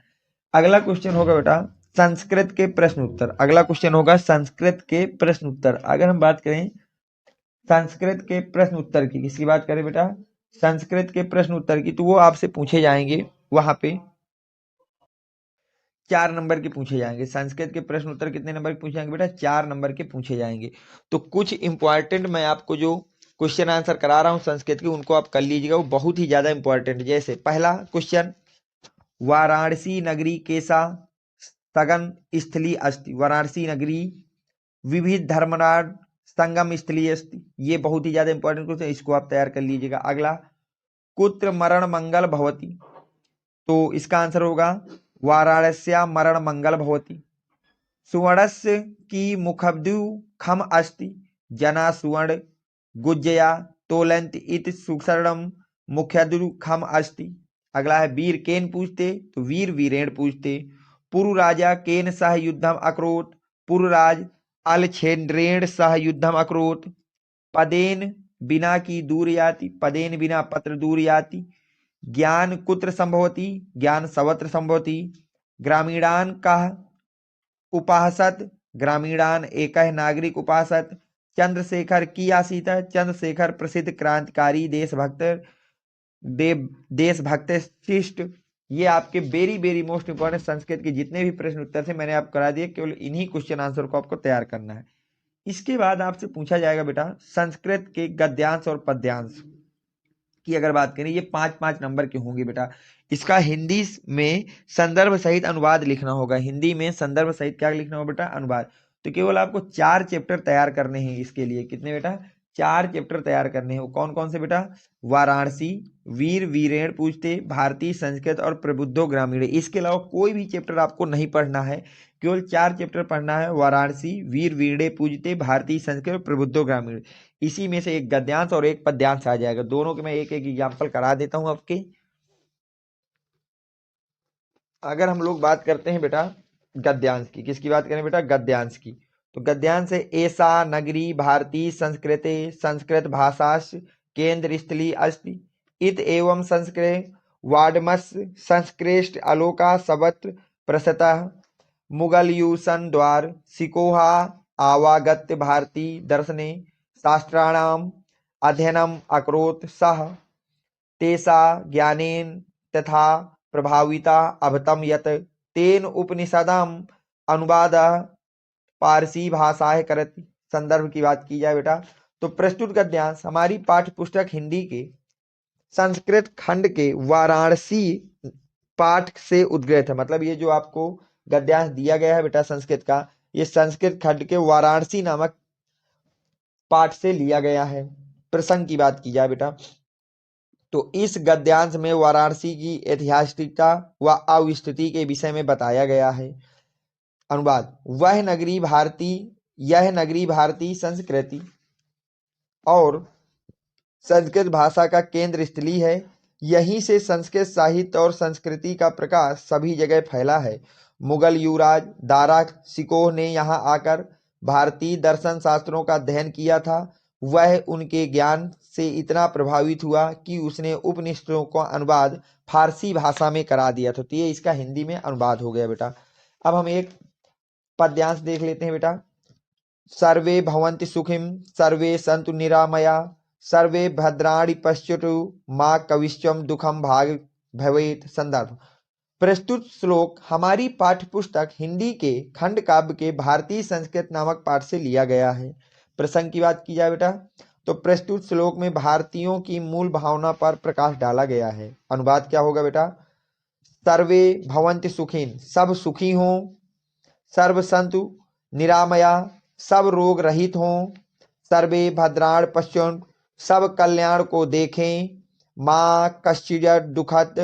अगला क्वेश्चन होगा बेटा संस्कृत के प्रश्न उत्तर। अगला क्वेश्चन होगा संस्कृत के प्रश्न उत्तर। अगर हम बात करें संस्कृत के प्रश्न उत्तर की, किसकी बात करें बेटा? संस्कृत के प्रश्न उत्तर की, तो वो आपसे पूछे जाएंगे वहां पे 4 नंबर के पूछे जाएंगे। संस्कृत के प्रश्न उत्तर कितने नंबर के पूछे जाएंगे बेटा? 4 नंबर के पूछे जाएंगे। तो कुछ इंपॉर्टेंट मैं आपको जो क्वेश्चन आंसर करा रहा हूं संस्कृत के, उनको आप कर लीजिएगा। वो बहुत ही ज्यादा इंपॉर्टेंट। जैसे पहला क्वेश्चन, वाराणसी नगरी केसा सगन स्थली अस्ति। वाराणसी नगरी विविध धर्मराज संगम स्थली अस्ति। ये बहुत ही ज्यादा इंपॉर्टेंट क्वेश्चन, इसको आप तैयार कर लीजिएगा। अगला, कुत्र मरण मंगल भवती। तो इसका आंसर होगा वाराणस्या मरण मंगल भवती। सुवर्णस्य की मुखब्दु खम अस्ति, जना सुवर्ण गुज्जया तोलंत इत सुसर्णम मुख्यदु खम अस्ति। अगला है, वीर केन पूछते, तो वीर वीरेण पूछते। पुरु राजा केन सह युद्धम अकरोत, पुरुराज अलछेन्द्रेण सह युद्धम अकरोत। पदेन बिना की दूर याति, पदेन बिना पत्र दूर याति। ज्ञान कुत्र संभवती, ज्ञान सर्वत्र संभवती। ग्रामीणान का उपासत, ग्रामीणान एक नागरिक उपासत। चंद्रशेखर की आसीत, चंद्रशेखर प्रसिद्ध क्रांतिकारी देशभक्त, देशभक्त शिष्ट। ये आपके very very most important Sanskrit के जितने भी प्रश्न उत्तर थे मैंने आपको करा दिए। केवल इन्हीं क्वेश्चन आंसर को आपको तैयार करना है। इसके बाद आपसे पूछा जाएगा बेटा संस्कृत के गद्यांश और पद्यांश की अगर बात करें, ये 5-5 नंबर के होंगे बेटा। इसका हिंदी में संदर्भ सहित अनुवाद लिखना होगा। हिंदी में संदर्भ सहित क्या लिखना होगा बेटा? अनुवाद। तो केवल आपको 4 चैप्टर तैयार करने हैं इसके लिए। कितने बेटा? 4 चैप्टर तैयार करने हैं। वो कौन कौन से बेटा? वाराणसी, वीर वीरेण पूछते, भारतीय संस्कृत और प्रबुद्धो ग्रामीण। इसके अलावा कोई भी चैप्टर आपको नहीं पढ़ना है, केवल 4 चैप्टर पढ़ना है। वाराणसी, वीर वीरे पूजते, भारतीय संस्कृत और प्रबुद्धो ग्रामीण। इसी में से एक गद्यांश और एक पद्यांश आ जाएगा। दोनों के मैं एक एक एग्जाम्पल करा देता हूं आपके। अगर हम लोग बात करते हैं बेटा गद्यांश की, किसकी बात करें बेटा? गद्यांश की। तो गद्यांश है, ऐसा नगरी भारतीय संस्कृते संस्कृत भाषाश केंद्र स्थली अस्ति, इत एवं संस्कृत वाडमस संस्कृष्ट अलोका सबत्र प्रसतः मुगल यूसन द्वार सिकोहा आवागत्य भारतीय दर्शने शास्त्राणाम अध्ययनम अकरोत् सः तेषा ज्ञानेन तथा प्रभाविता अभतम यत तेन उपनिषदम अनुवाद पारसी भाषाएं करती। संदर्भ की बात की जाए बेटा तो प्रस्तुत गद्यांश हमारी पाठ्य पुस्तक हिंदी के संस्कृत खंड के वाराणसी पाठ से उद्गृत है। मतलब ये जो आपको गद्यांश दिया गया है बेटा संस्कृत का, ये संस्कृत खंड के वाराणसी नामक पाठ से लिया गया है। प्रसंग की बात की जाए बेटा तो इस गद्यांश में वाराणसी की ऐतिहासिकता व अवस्थिति के विषय में बताया गया है। अनुवाद, यह नगरी भारतीय संस्कृति और संस्कृत भाषा का केंद्र स्थली है। यहीं से संस्कृत साहित्य और संस्कृति का प्रकाश सभी जगह फैला है। मुगल युवराज दारा शिकोह ने यहाँ आकर भारतीय दर्शन शास्त्रों का अध्ययन किया था। वह उनके ज्ञान से इतना प्रभावित हुआ कि उसने उपनिषदों का अनुवाद फारसी भाषा में करा दिया था। तो ये इसका हिंदी में अनुवाद हो गया बेटा। अब हम एक पद्यांश देख लेते हैं बेटा। सर्वे भवन्ति सुखिं सर्वे सन्तु निरामया सर्वे भद्राणि पश्यन्तु माँ कविश्चम दुखम भाग भवेत। संदर्भ, प्रस्तुत श्लोक हमारी पाठ्य पुस्तक हिंदी के खंड काव्य के भारतीय संस्कृत नामक पाठ से लिया गया है। प्रसंग की बात की जाए बेटा तो प्रस्तुत श्लोक में भारतीयों की मूल भावना पर प्रकाश डाला गया है। अनुवाद क्या होगा बेटा? सर्वे भवन्ति सुखिन, सब सुखी हों। सर्व संतु निरामया, सब रोग रहित हों। सर्वे भद्राण पश्यन्तु, सब कल्याण को देखें। माँ कश्चित् दुखद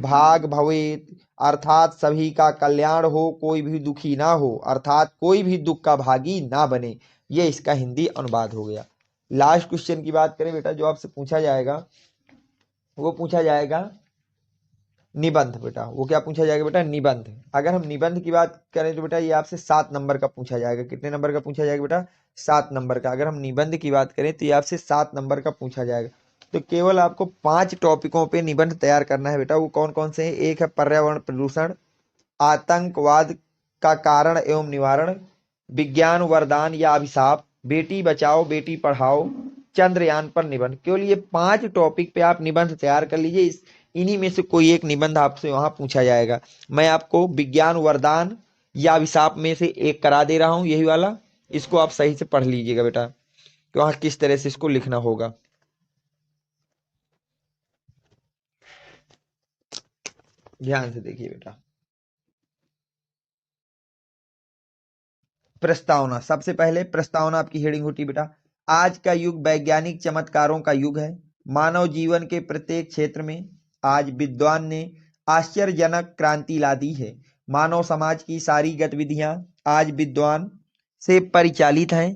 भाग भवेत, अर्थात सभी का कल्याण हो, कोई भी दुखी ना हो, अर्थात कोई भी दुख का भागी ना बने। ये इसका हिंदी अनुवाद हो गया। लास्ट क्वेश्चन की बात करें बेटा, जो आपसे पूछा जाएगा वो पूछा जाएगा निबंध। बेटा वो क्या पूछा जाएगा बेटा? निबंध। अगर हम निबंध की बात करें तो बेटा ये आपसे 7 नंबर का पूछा जाएगा। कितने नंबर का पूछा जाएगा बेटा? 7 नंबर का। अगर हम निबंध की बात करें तो ये आपसे 7 नंबर का पूछा जाएगा। तो केवल आपको 5 टॉपिकों पे निबंध तैयार करना है बेटा। वो कौन कौन से हैं? एक है पर्यावरण प्रदूषण, आतंकवाद का कारण एवं निवारण, विज्ञान वरदान या अभिशाप, बेटी बचाओ बेटी पढ़ाओ, चंद्रयान पर निबंध। केवल ये 5 टॉपिक पे आप निबंध तैयार कर लीजिए। इन्हीं में से कोई एक निबंध आपसे वहां पूछा जाएगा। मैं आपको विज्ञान वरदान या अभिशाप में से एक करा दे रहा हूं, यही वाला। इसको आप सही से पढ़ लीजिएगा बेटा कि वहां किस तरह से इसको लिखना होगा। ध्यान से देखिए बेटा। प्रस्तावना, सबसे पहले प्रस्तावना आपकी हेडिंग होती है बेटा, आज का युग वैज्ञानिक चमत्कारों का युग है। मानव जीवन के प्रत्येक क्षेत्र में आज विद्वान ने आश्चर्यजनक क्रांति ला दी है। मानव समाज की सारी गतिविधियां आज विद्वान से परिचालित हैं।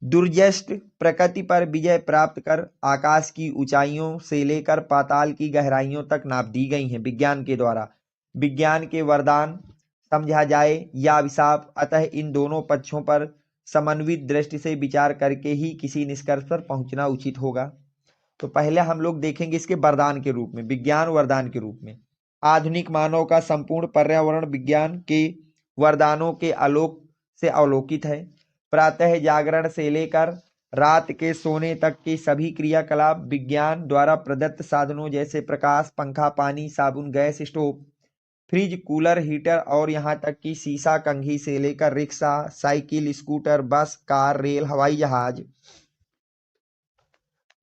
दुर्जस्ट प्रकृति पर विजय प्राप्त कर आकाश की ऊंचाइयों से लेकर पाताल की गहराइयों तक नाप दी गई हैं विज्ञान के द्वारा। विज्ञान के वरदान समझा जाए या अभिशाप, अतः इन दोनों पक्षों पर समन्वित दृष्टि से विचार करके ही किसी निष्कर्ष पर पहुंचना उचित होगा। तो पहले हम लोग देखेंगे इसके वरदान के रूप में, विज्ञान वरदान के रूप में। आधुनिक मानव का संपूर्ण पर्यावरण विज्ञान के वरदानों के आलोक से अवलोकित है। प्रातः जागरण से लेकर रात के सोने तक की सभी क्रियाकलाप विज्ञान द्वारा प्रदत्त साधनों जैसे प्रकाश, पंखा, पानी, साबुन, gas stove, fridge, cooler, heater और यहाँ तक कि शीशा कंघी से लेकर रिक्शा, साइकिल, स्कूटर, बस, कार, रेल, हवाई जहाज,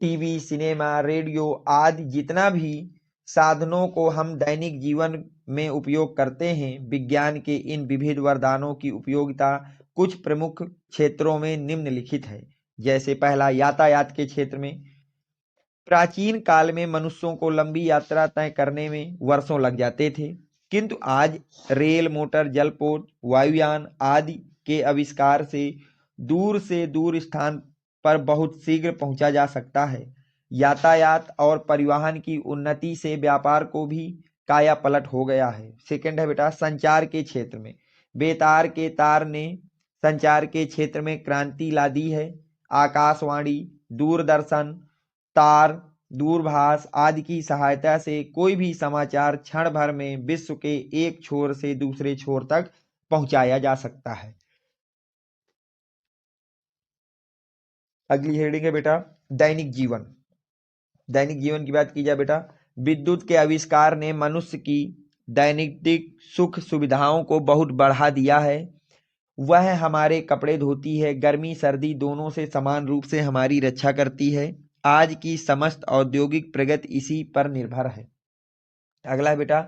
टीवी, सिनेमा, रेडियो आदि जितना भी साधनों को हम दैनिक जीवन में उपयोग करते हैं, विज्ञान के इन विविध वरदानों की उपयोगिता कुछ प्रमुख क्षेत्रों में निम्नलिखित है। जैसे पहला, यातायात के क्षेत्र में। प्राचीन काल में मनुष्यों को लंबी यात्रा तय करने में वर्षों लग जाते थे, किंतु आज रेल, मोटर, जलपोत, वायुयान आदि के आविष्कार से दूर स्थान पर बहुत शीघ्र पहुंचा जा सकता है। यातायात और परिवहन की उन्नति से व्यापार को भी काया पलट हो गया है। सेकंड है बेटा, संचार के क्षेत्र में। बेतार के तार ने संचार के क्षेत्र में क्रांति ला दी है। आकाशवाणी, दूरदर्शन, तार, दूरभाष आदि की सहायता से कोई भी समाचार क्षण भर में विश्व के एक छोर से दूसरे छोर तक पहुंचाया जा सकता है। अगली हेडिंग है बेटा, दैनिक जीवन। दैनिक जीवन की बात की जाए बेटा, विद्युत के आविष्कार ने मनुष्य की दैनिक सुख सुविधाओं को बहुत बढ़ा दिया है। वह हमारे कपड़े धोती है, गर्मी सर्दी दोनों से समान रूप से हमारी रक्षा करती है। आज की समस्त औद्योगिक प्रगति इसी पर निर्भर है। अगला है बेटा,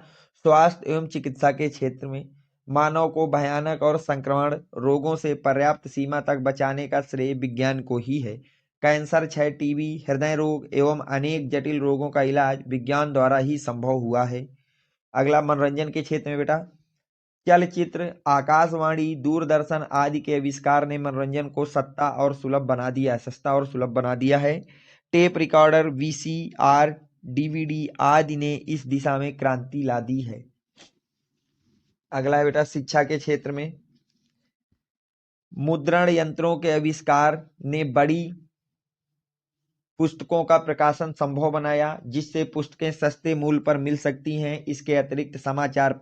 स्वास्थ्य एवं चिकित्सा के क्षेत्र में। मानव को भयानक और संक्रमण रोगों से पर्याप्त सीमा तक बचाने का श्रेय विज्ञान को ही है। कैंसर, क्षय, टीबी, हृदय रोग एवं अनेक जटिल रोगों का इलाज विज्ञान द्वारा ही संभव हुआ है। अगला, मनोरंजन के क्षेत्र में बेटा, चलचित्र, आकाशवाणी, दूरदर्शन आदि के आविष्कार ने मनोरंजन को सस्ता और सुलभ बना दिया है। टेप रिकॉर्डर, वीसीआर, डीवीडी आदि ने इस दिशा में क्रांति ला दी है। अगला है बेटा शिक्षा के क्षेत्र में मुद्रण यंत्रों के आविष्कार ने बड़ी पुस्तकों का प्रकाशन संभव बनाया, जिससे पुस्तकें सस्ते मूल्य पर मिल सकती हैं। इसके अतिरिक्त समाचार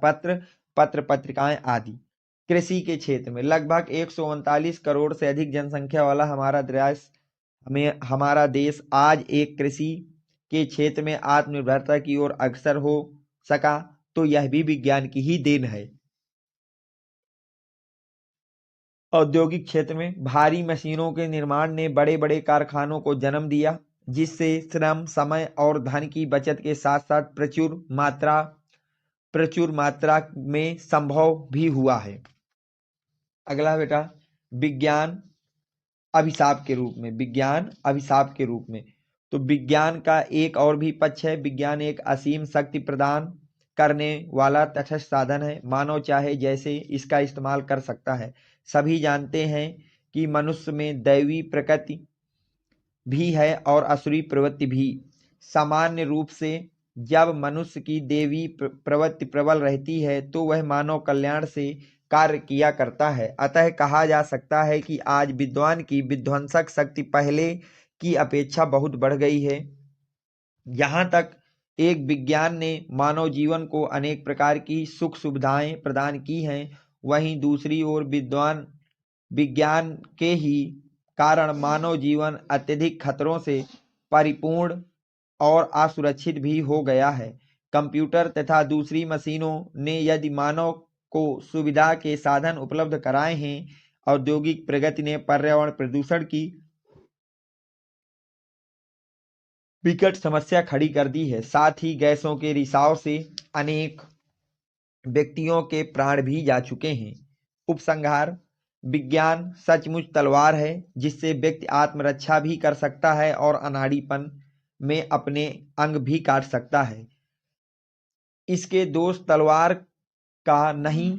पत्र पत्रिकाएं आदि। कृषि के क्षेत्र में लगभग 139 करोड़ से अधिक जनसंख्या वाला हमारा देश आज एक कृषि के क्षेत्र में आत्मनिर्भरता की ओर अग्रसर हो सका, तो यह भी विज्ञान की ही देन है। औद्योगिक क्षेत्र में भारी मशीनों के निर्माण ने बड़े बड़े कारखानों को जन्म दिया, जिससे श्रम, समय और धन की बचत के साथ साथ प्रचुर मात्रा में संभव भी हुआ है। अगला बेटा विज्ञान अभिशाप के रूप में तो विज्ञान का एक और भी पक्ष है। विज्ञान एक असीम शक्ति प्रदान करने वाला तटस्थ साधन है। मानव चाहे जैसे इसका इस्तेमाल कर सकता है। सभी जानते हैं कि मनुष्य में दैवी प्रकृति भी है और असुरी प्रवृत्ति भी। सामान्य रूप से जब मनुष्य की देवी प्रवृत्ति प्रबल रहती है तो वह मानव कल्याण से कार्य किया करता है। अतः कहा जा सकता है कि आज विद्वान की विध्वंसक शक्ति पहले की अपेक्षा बहुत बढ़ गई है। यहाँ तक एक विज्ञान ने मानव जीवन को अनेक प्रकार की सुख सुविधाएं प्रदान की हैं, वहीं दूसरी ओर विज्ञान के ही कारण मानव जीवन अत्यधिक खतरों से परिपूर्ण और असुरक्षित भी हो गया है। कंप्यूटर तथा दूसरी मशीनों ने यदि मानव को सुविधा के साधन उपलब्ध कराए हैं, औद्योगिक प्रगति ने पर्यावरण प्रदूषण की विकट समस्या खड़ी कर दी है। साथ ही गैसों के रिसाव से अनेक व्यक्तियों के प्राण भी जा चुके हैं। उपसंहार विज्ञान सचमुच तलवार है, जिससे व्यक्ति आत्मरक्षा भी कर सकता है और अनाड़ीपन में अपने अंग भी काट सकता है। इसके दोष तलवार का नहीं,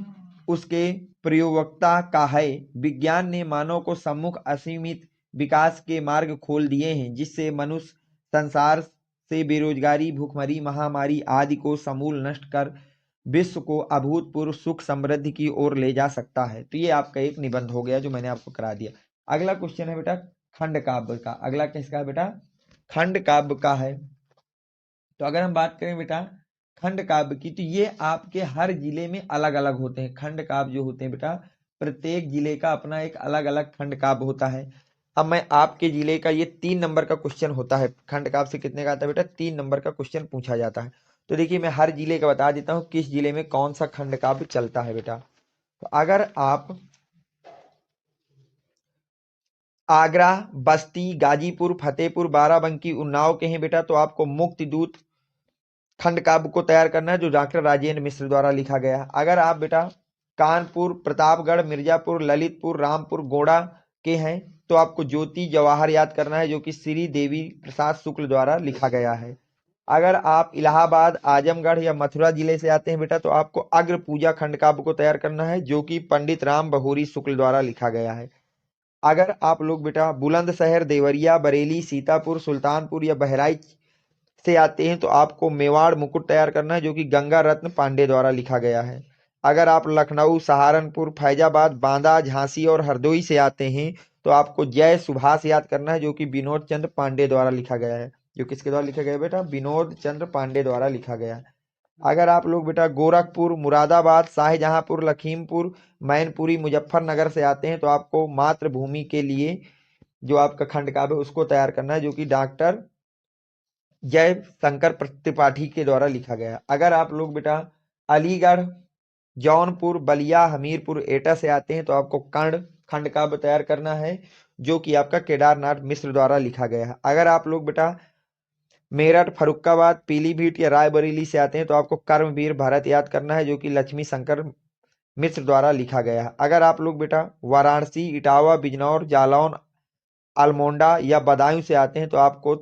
उसके प्रयोक्ता का है। विज्ञान ने मानव को सम्मुख असीमित विकास के मार्ग खोल दिए हैं, जिससे मनुष्य संसार से बेरोजगारी, भूखमरी, महामारी आदि को समूल नष्ट कर विश्व को अभूतपूर्व सुख समृद्धि की ओर ले जा सकता है। तो ये आपका एक निबंध हो गया जो मैंने आपको करा दिया। अगला क्वेश्चन है बेटा खंड काव्य का। अगला किसका है बेटा? खंड काव्य का है। तो अगर हम बात करें बेटा खंड काव्य की, तो ये आपके हर जिले में अलग अलग होते हैं। खंड काव्य जो होते हैं बेटा, प्रत्येक जिले का अपना एक अलग अलग खंड काव्य होता है। अब मैं आपके जिले का, ये 3 नंबर का क्वेश्चन होता है। खंड काव्य से कितने का आता है बेटा? 3 नंबर का क्वेश्चन पूछा जाता है। तो देखिए मैं हर जिले का बता देता हूँ किस जिले में कौन सा खंड काव्य चलता है बेटा। तो अगर आप आगरा, बस्ती, गाजीपुर, फतेहपुर, बाराबंकी, उन्नाव के हैं बेटा, तो आपको मुक्ति दूत खंड काव्य को तैयार करना है, जो डॉक्टर राजेंद्र मिश्र द्वारा लिखा गया है। अगर आप बेटा कानपुर, प्रतापगढ़, मिर्जापुर, ललितपुर, रामपुर, गोंडा के हैं, तो आपको ज्योति जवाहर याद करना है, जो कि श्री देवी प्रसाद शुक्ल द्वारा लिखा गया है। अगर आप इलाहाबाद, आजमगढ़ या मथुरा जिले से आते हैं बेटा, तो आपको अग्र पूजा खंड काव्य को तैयार करना है, जो कि पंडित राम बहोरी शुक्ल द्वारा लिखा गया है। अगर आप लोग बेटा बुलंदशहर, देवरिया, बरेली, सीतापुर, सुल्तानपुर या बहराइच से आते हैं, तो आपको मेवाड़ मुकुट तैयार करना है, जो कि गंगा रत्न पांडे द्वारा लिखा गया है। अगर आप लखनऊ, सहारनपुर, फैजाबाद, बांदा, झांसी और हरदोई से आते हैं, तो आपको जय सुभाष याद करना है, जो कि विनोद चंद्र पांडे द्वारा लिखा गया है। जो किसके द्वारा लिखा गया बेटा? विनोद चंद्र पांडे द्वारा लिखा गया है। अगर आप लोग बेटा गोरखपुर, मुरादाबाद, शाहजहांपुर, लखीमपुर, मैनपुरी, मुजफ्फरनगर से आते हैं, तो आपको मातृभूमि के लिए जो आपका खंड काव्य है उसको तैयार करना है, जो कि डॉक्टर जय शंकर त्रिपाठी के द्वारा लिखा गया। अगर आप लोग बेटा अलीगढ़, जौनपुर, बलिया, हमीरपुर, एटा से आते हैं, तो आपको खंड काव्य तैयार करना है, जो कि आपका केदारनाथ मिश्र द्वारा लिखा गया है। अगर आप लोग बेटा मेरठ, फरुखाबाद, पीलीभीत या रायबरेली से आते हैं, तो आपको कर्मवीर भारत याद करना है, जो कि लक्ष्मी शंकर मिश्र द्वारा लिखा गया है। अगर आप लोग बेटा वाराणसी, इटावा, बिजनौर, जालौन, अल्मोड़ा या बदायूं से आते हैं, तो आपको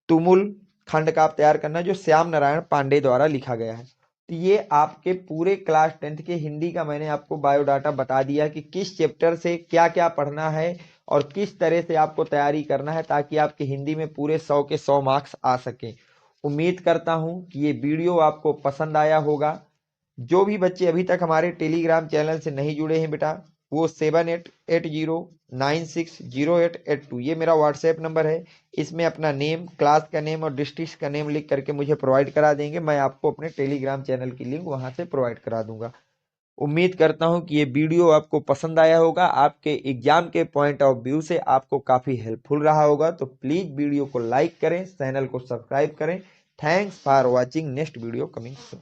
तुमुल खंड काव्य तैयार करना है, जो श्याम नारायण पांडे द्वारा लिखा गया है। तो ये आपके पूरे क्लास 10th के हिंदी का मैंने आपको बायोडाटा बता दिया कि किस चैप्टर से क्या क्या पढ़ना है और किस तरह से आपको तैयारी करना है ताकि आपके हिंदी में पूरे 100 के 100 मार्क्स आ सके। उम्मीद करता हूं कि ये वीडियो आपको पसंद आया होगा। जो भी बच्चे अभी तक हमारे टेलीग्राम चैनल से नहीं जुड़े हैं बेटा, वो 7880960882 ये मेरा व्हाट्सएप नंबर है। इसमें अपना नेम, क्लास का नेम और डिस्ट्रिक्ट का नेम लिख करके मुझे प्रोवाइड करा देंगे। मैं आपको अपने टेलीग्राम चैनल की लिंक वहां से प्रोवाइड करा दूंगा। उम्मीद करता हूं कि ये वीडियो आपको पसंद आया होगा, आपके एग्जाम के पॉइंट ऑफ व्यू से आपको काफी हेल्पफुल रहा होगा। तो प्लीज वीडियो को लाइक करें, चैनल को सब्सक्राइब करें। Thanks for watching. Next video coming soon.